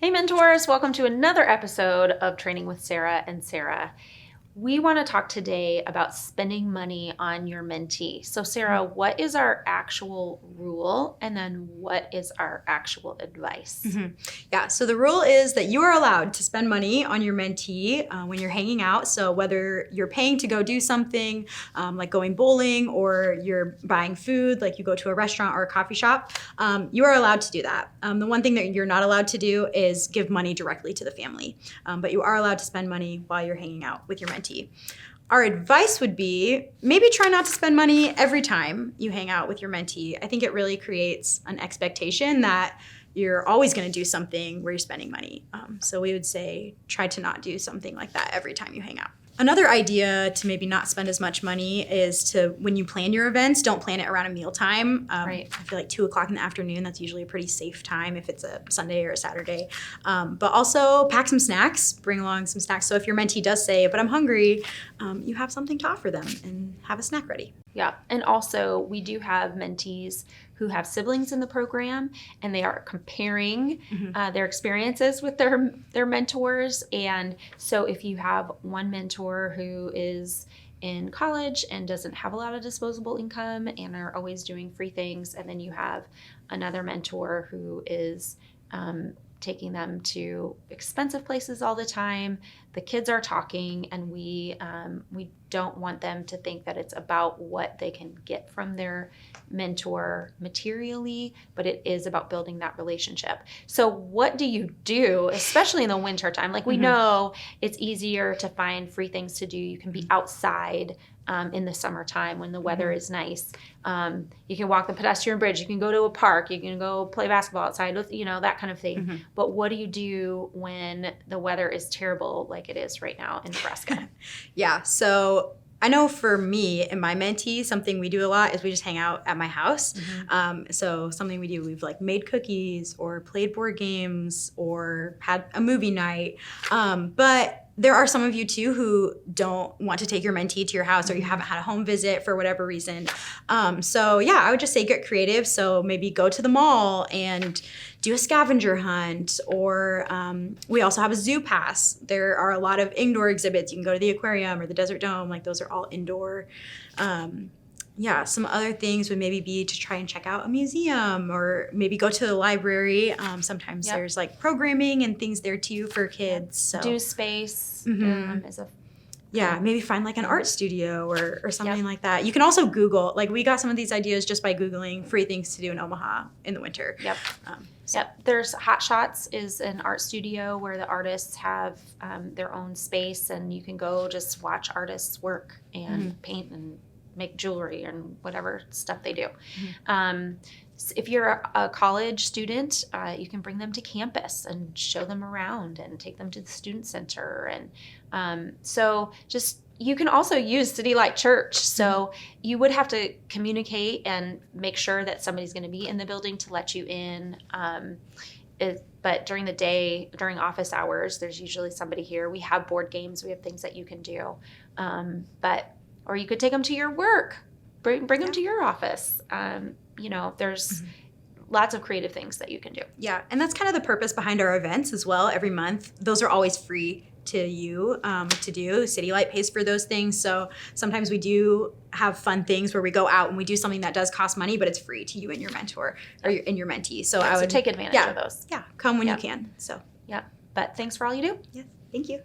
Hey mentors, welcome to another episode of Training with Sarah and Sarah. We want to talk today about spending money on your mentee. So Sarah, what is our actual rule and then what is our actual advice? Yeah, so the rule is that you are allowed to spend money on your mentee when you're hanging out. So whether you're paying to go do something like going bowling or you're buying food, like you go to a restaurant or a coffee shop, you are allowed to do that. The one thing that you're not allowed to do is give money directly to the family, but you are allowed to spend money while you're hanging out with your mentee. Our advice would be maybe try not to spend money every time you hang out with your mentee. I think it really creates an expectation that you're always going to do something where you're spending money. So we would say try to not do something like that every time you hang out. Another idea to maybe not spend as much money is to, when you plan your events, don't plan it around a mealtime. Right. I feel like 2 o'clock in the afternoon, that's usually a pretty safe time if it's a Sunday or a Saturday. But also pack some snacks, bring along some snacks. So if your mentee does say, but I'm hungry, you have something to offer them and have a snack ready. Yeah, and also we do have mentees who have siblings in the program and they are comparing their experiences with their mentors. And so if you have one mentor who is in college and doesn't have a lot of disposable income and are always doing free things, and then you have another mentor who is taking them to expensive places all the time, the kids are talking, and we don't want them to think that it's about what they can get from their mentor materially, but it is about building that relationship. So what do you do, especially in the winter time? Like we know it's easier to find free things to do. You can be outside in the summertime when the weather is nice. You can walk the pedestrian bridge. You can go to a park. You can go play basketball outside, that kind of thing. But what do you do when the weather is terrible like it is right now in Nebraska? Yeah, so I know for me and my mentee, something we do a lot is we just hang out at my house. So something we do, we've like made cookies or played board games or had a movie night. But there are some of you too who don't want to take your mentee to your house or you haven't had a home visit for whatever reason. So yeah, I would just say get creative. So maybe go to the mall and do a scavenger hunt, or we also have a zoo pass. There are a lot of indoor exhibits. You can go to the aquarium or the Desert Dome. Like those are all indoor. Yeah, some other things would maybe be to try and check out a museum or maybe go to the library. Sometimes there's like programming and things there too for kids. So Do space is a maybe find like an art studio or something like that. You can also Google, like we got some of these ideas just by Googling free things to do in Omaha in the winter. There's Hot Shots is an art studio where the artists have their own space and you can go just watch artists work and paint and make jewelry and whatever stuff they do. If you're a college student, you can bring them to campus and show them around and take them to the student center. And so just you can also use City Light Church. So you would have to communicate and make sure that somebody's going to be in the building to let you in. But during the day, during office hours, there's usually somebody here. We have board games. We have things that you can do. Or you could take them to your work, bring them to your office. There's lots of creative things that you can do. Yeah, and that's kind of the purpose behind our events as well. Every month, those are always free to you to do. City Light pays for those things. So sometimes we do have fun things where we go out and we do something that does cost money, but it's free to you and your mentor or your mentee. So I would take advantage of those. Yeah, come when you can. So but thanks for all you do. Yes, thank you.